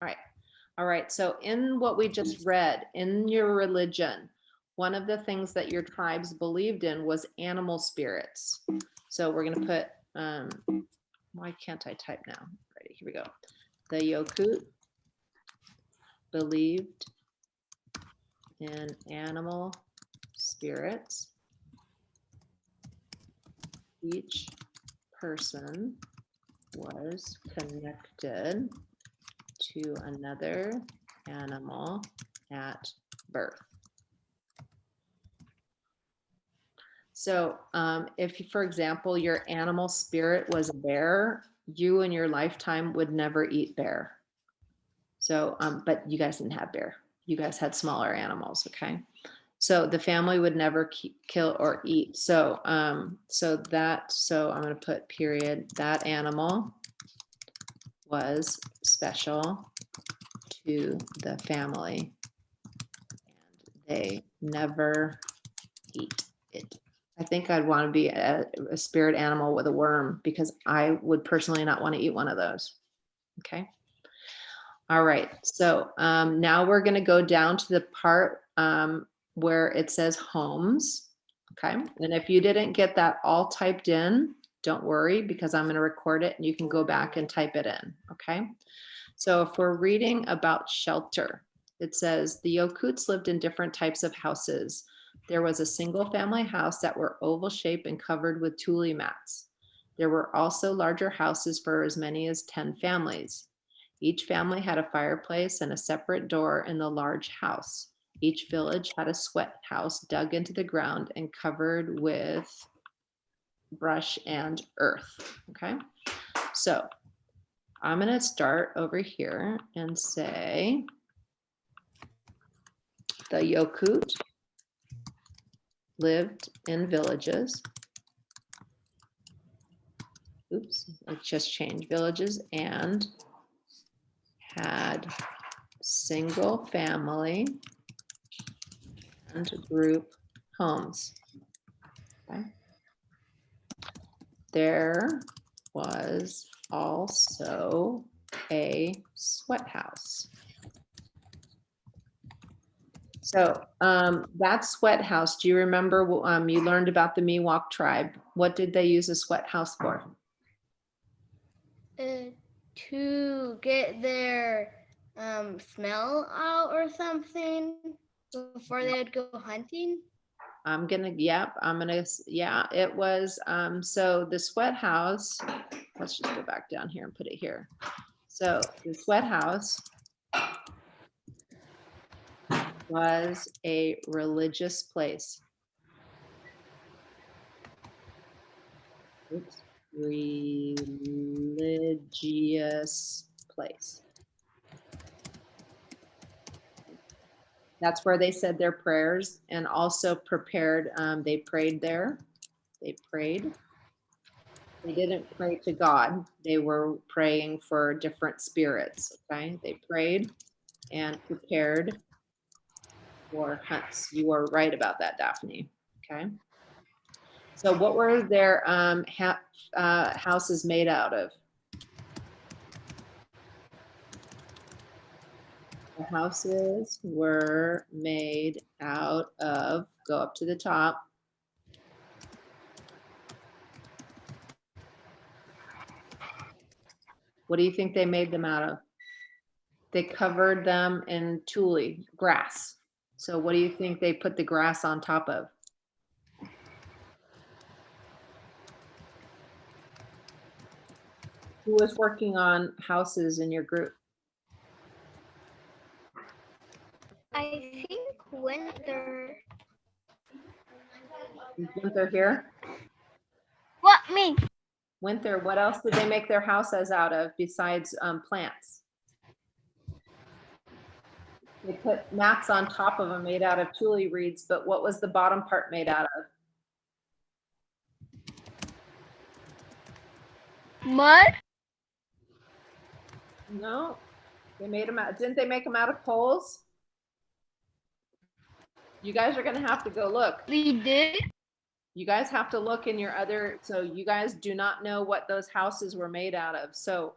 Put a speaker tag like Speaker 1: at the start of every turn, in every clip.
Speaker 1: All right. All right. So in what we just read, in your religion, one of the things that your tribes believed in was animal spirits. So we're going to put, why can't I type now? Ready, here we go. The Yokut believed in animal spirits. Each person was connected to another animal at birth. So if, for example, your animal spirit was a bear, you in your lifetime would never eat bear. So, but you guys didn't have bear. You guys had smaller animals, okay? So the family would never kill or eat. So, so I'm going to put period. That animal was special to the family, and they never eat it. I think I'd want to be a spirit animal with a worm because I would personally not want to eat one of those. Okay. All right. So now we're going to go down to the part where it says homes. Okay. And if you didn't get that all typed in, don't worry because I'm going to record it and you can go back and type it in. Okay. So if we're reading about shelter, it says the Yokuts lived in different types of houses. There was a single family house that were oval shaped and covered with tule mats. There were also larger houses for as many as 10 families. Each family had a fireplace and a separate door in the large house. Each village had a sweat house dug into the ground and covered with brush and earth. Okay, so I'm going to start over here and say the Yokut lived in villages. Oops, let's just change villages and had single family and group homes. Okay. There was also a sweat house. So that sweat house, do you remember you learned about the Miwok tribe? What did they use a sweat house for?
Speaker 2: To get their smell out or something before they would go hunting.
Speaker 1: Yeah, it was, so the sweat house, let's just go back down here and put it here. So the sweat house was a religious place. Oops. Religious place. That's where they said their prayers and also prepared, they prayed there. They prayed. They didn't pray to God. They were praying for different spirits, okay? They prayed and prepared for hunts. You were right about that, Daphne, okay? So what were their houses made out of? The houses were made out of, go up to the top. What do you think they made them out of? They covered them in tule, grass. So what do you think they put the grass on top of? Who was working on houses in your group?
Speaker 2: I think winter.
Speaker 1: Is Winther here?
Speaker 2: What, me?
Speaker 1: Winther, what else did they make their houses out of besides plants? They put mats on top of them made out of tule reeds, but what was the bottom part made out of?
Speaker 2: Mud?
Speaker 1: No, they made them out. Didn't they make them out of poles? You guys are going to have to go look.
Speaker 2: We did?
Speaker 1: You guys have to look in your other, so you guys do not know what those houses were made out of. So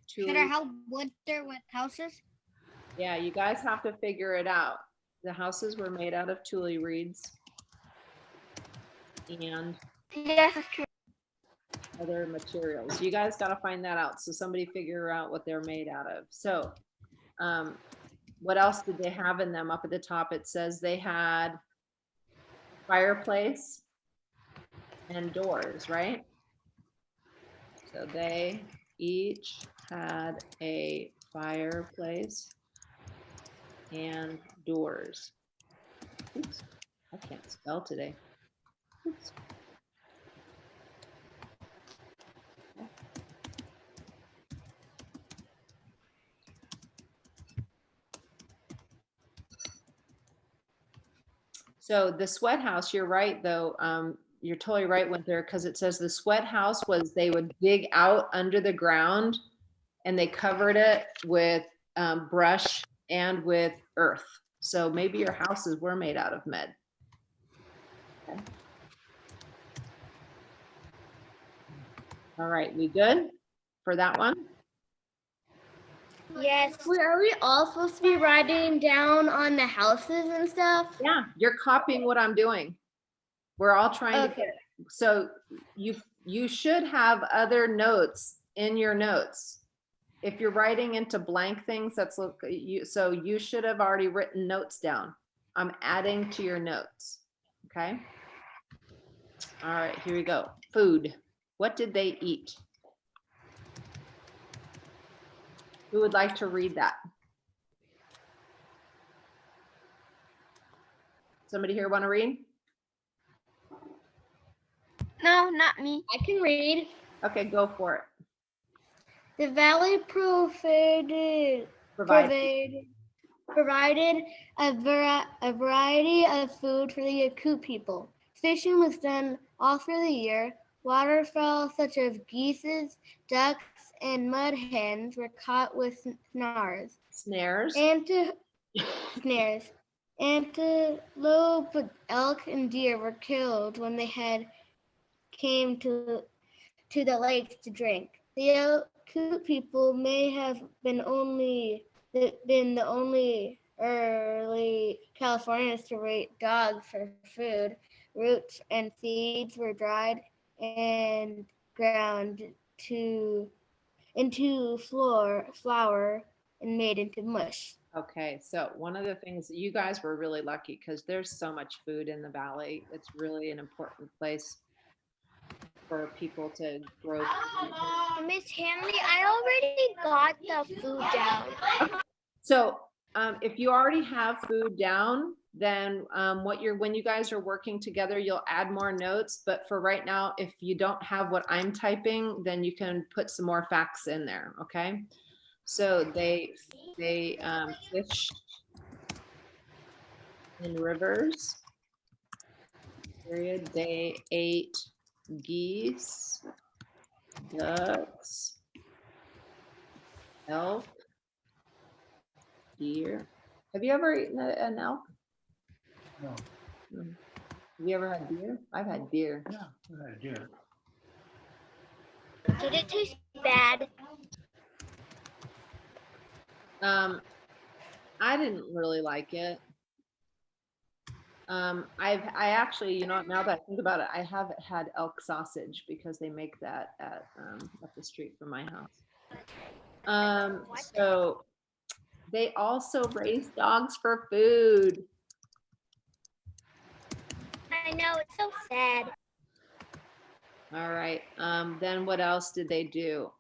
Speaker 2: Should I help wood there with houses?
Speaker 1: Yeah, you guys have to figure it out. The houses were made out of tule reeds and
Speaker 2: Yes, it's true.
Speaker 1: other materials. You guys got to find that out. So somebody figure out what they're made out of. So, what else did they have in them? Up at the top, it says they had fireplace and doors, right? So they each had a fireplace and doors. Oops, I can't spell today. Oops. So the sweat house, you're right though. You're totally right with there because it says the sweat house was they would dig out under the ground and they covered it with brush and with earth. So maybe your houses were made out of mud. Okay. All right, we good for that one?
Speaker 2: Yes. Are we all supposed to be writing down on the houses and stuff?
Speaker 1: Yeah, you're copying what I'm doing. We're all trying to
Speaker 2: Okay.
Speaker 1: get, so you should have other notes in your notes. If you're writing into blank things, that's you, so you should have already written notes down. I'm adding to your notes. Okay. All right, here we go. Food. What did they eat? Who would like to read that? Somebody here want to read?
Speaker 2: No, not me. I can read.
Speaker 1: Okay, go for it.
Speaker 2: The valley provided a variety of food for the Yokut people. Fishing was done all through the year. Waterfowl such as geese, ducks, and mud hens were caught with
Speaker 1: Snares.
Speaker 2: Snares. Antelope, elk, and deer were killed when they came to the lakes to drink. The Yokut people may have been the only early Californians to rate dogs for food. Roots and seeds were dried and ground into flour and made into mush.
Speaker 1: Okay, so one of the things, you guys were really lucky because there's so much food in the valley. It's really an important place for people to grow food.
Speaker 2: Miss Hanley, I already got the food down.
Speaker 1: So if you already have food down, then when you guys are working together, you'll add more notes. But for right now, if you don't have what I'm typing, then you can put some more facts in there. Okay. So they fish in rivers. Period. They ate geese, ducks, elk, deer. Have you ever eaten an elk?
Speaker 3: No.
Speaker 1: Mm. Have you ever had deer? I've had deer.
Speaker 3: Yeah, I had a deer.
Speaker 2: Did it taste bad?
Speaker 1: I didn't really like it. I actually, you know, now that I think about it, I have had elk sausage because they make that at up the street from my house. So they also raise dogs for food.
Speaker 2: I know, it's so sad.
Speaker 1: All right. Then what else did they do?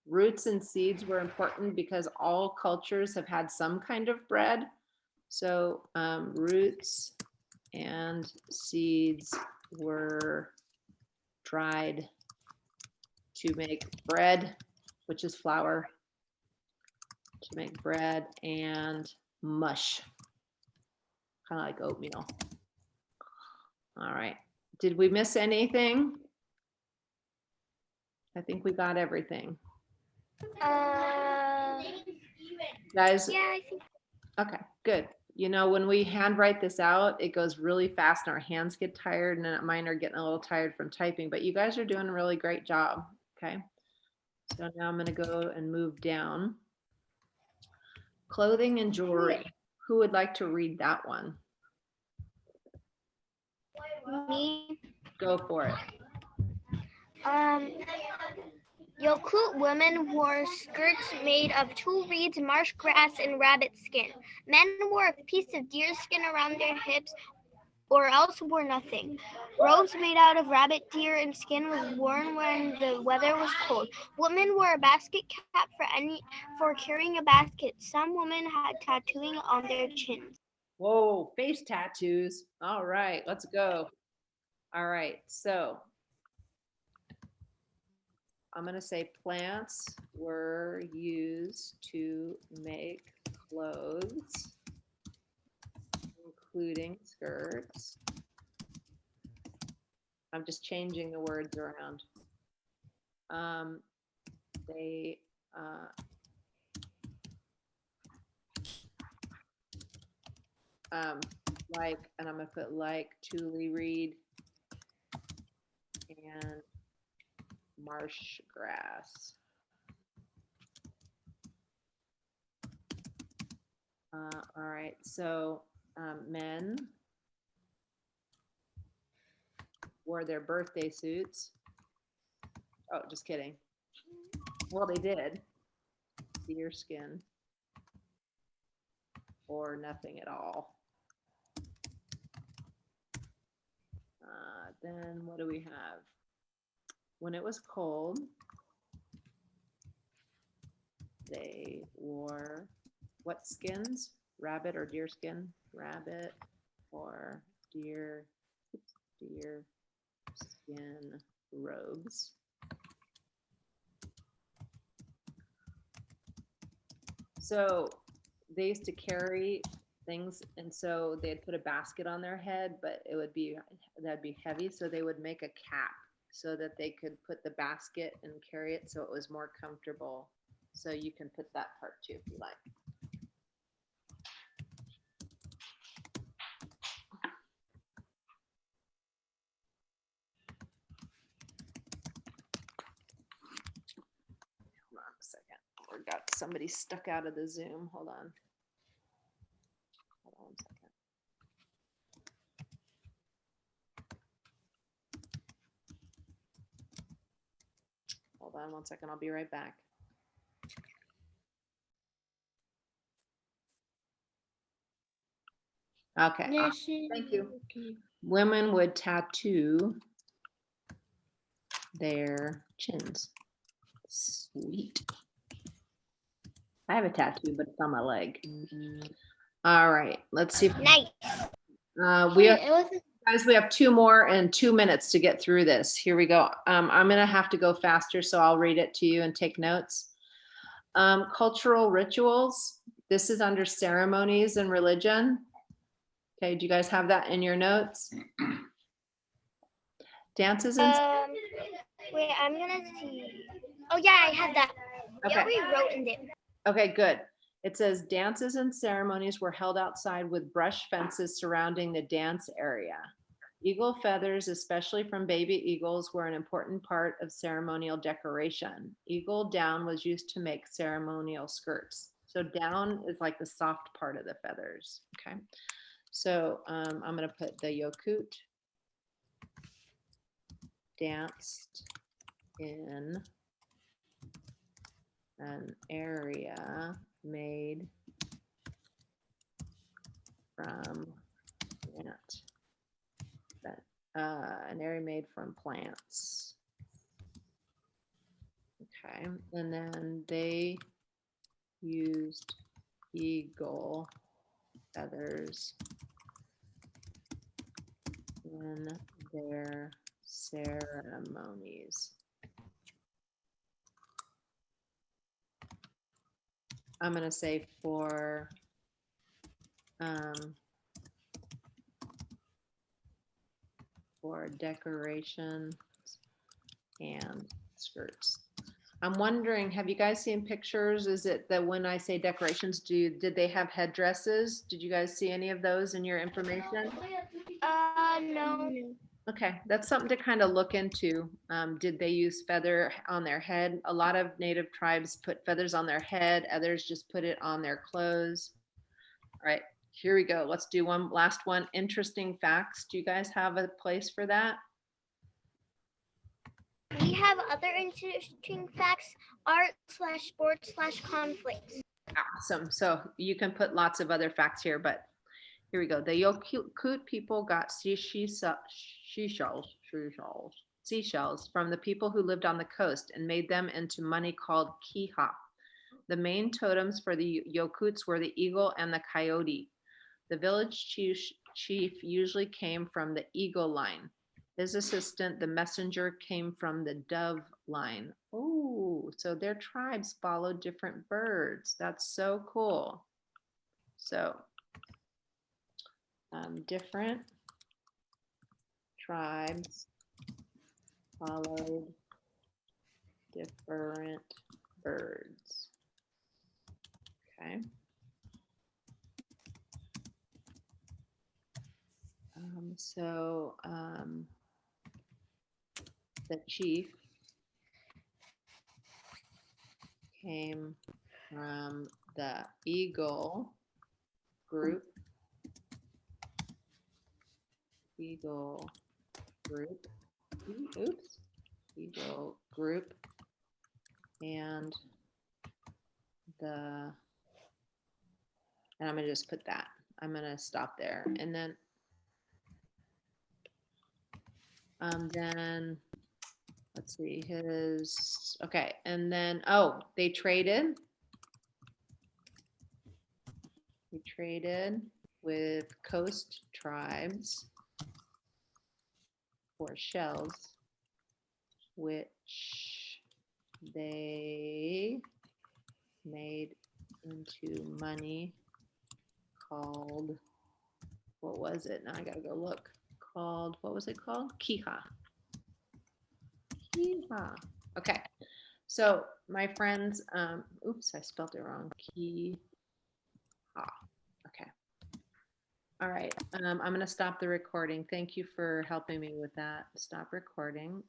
Speaker 1: Roots and seeds were important because all cultures have had some kind of bread. So roots and seeds were dried to make bread, which is flour, to make bread and mush, kind of like oatmeal. All right. Did we miss anything? I think we got everything. Guys,
Speaker 2: Yeah, I think.
Speaker 1: okay, good. You know, when we handwrite this out, it goes really fast and our hands get tired and mine are getting a little tired from typing, but you guys are doing a really great job. Okay. So now I'm going to go and move down. Clothing and jewelry. Who would like to read that one?
Speaker 2: Me.
Speaker 1: Go for it.
Speaker 2: Um, Yokut women wore skirts made of tulle reeds, marsh grass, and rabbit skin. Men wore a piece of deer skin around their hips or else wore nothing. Robes made out of rabbit, deer, and skin was worn when the weather was cold. Women wore a basket cap for carrying a basket. Some women had tattooing on their chins.
Speaker 1: Whoa, face tattoos. All right, let's go. All right, so I'm going to say plants were used to make clothes, including skirts. I'm just changing the words around. They like, and I'm gonna put like tulle reed and marsh grass. All right, so men wore their birthday suits. Oh, just kidding. Well, they did. Deer skin or nothing at all. Then what do we have? When it was cold, they wore what skins? Rabbit or deer skin? Rabbit or deer skin robes. So they used to carry things, and so they'd put a basket on their head, but that'd be heavy, so they would make a cap so that they could put the basket and carry it so it was more comfortable. So you can put that part too if you like. Hold on a second. We got somebody stuck out of the Zoom. Hold on. Hold on a second. Hold on one second. I'll be right back. Okay. Thank you. Women would tattoo their chins. Sweet. I have a tattoo, but it's on my leg. All right. Let's see.
Speaker 2: Nice.
Speaker 1: We have 2 more and 2 minutes to get through this. Here we go. I'm going to have to go faster, so I'll read it to you and take notes. Cultural rituals. This is under ceremonies and religion. Okay, do you guys have that in your notes? Dances and
Speaker 2: wait, I'm gonna see. Oh yeah, I have that.
Speaker 1: okay.
Speaker 2: We wrote in it.
Speaker 1: Okay, good. It says dances and ceremonies were held outside with brush fences surrounding the dance area. Eagle feathers, especially from baby eagles, were an important part of ceremonial decoration. Eagle down was used to make ceremonial skirts. So down is like the soft part of the feathers. Okay. So I'm going to put the Yokut danced in an area made from plants. Okay, and then they used eagle feathers in their ceremonies. I'm going to say for decoration and skirts. I'm wondering, have you guys seen pictures? Is it that when I say decorations, did they have headdresses? Did you guys see any of those in your information?
Speaker 2: No.
Speaker 1: Okay, that's something to kind of look into. Did they use feather on their head? A lot of native tribes put feathers on their head, others just put it on their clothes. All right, here we go. Let's do one last one. Interesting facts. Do you guys have a place for that?
Speaker 2: We have other interesting facts, art/sports/conflicts.
Speaker 1: Awesome. So you can put lots of other facts here, but here we go. The Yokut people got seashells from the people who lived on the coast and made them into money called kiha. The main totems for the Yokuts were the eagle and the coyote. The village chief usually came from the eagle line. His assistant, the messenger, came from the dove line. Oh, so their tribes followed different birds. That's so cool. So, different tribes followed different birds. Okay. The chief came from the eagle group. Eagle group. Oops. Eagle group. And I'm going to just put that. I'm going to stop there. And then let's see okay. And then, they traded. We traded with coast tribes for shells, which they made into money called, what was it? Now I gotta go look. What was it called? Kiha. Kiha. Okay. So my friends, oops, I spelled it wrong. Kiha. Okay. All right. I'm going to stop the recording. Thank you for helping me with that. Stop recording.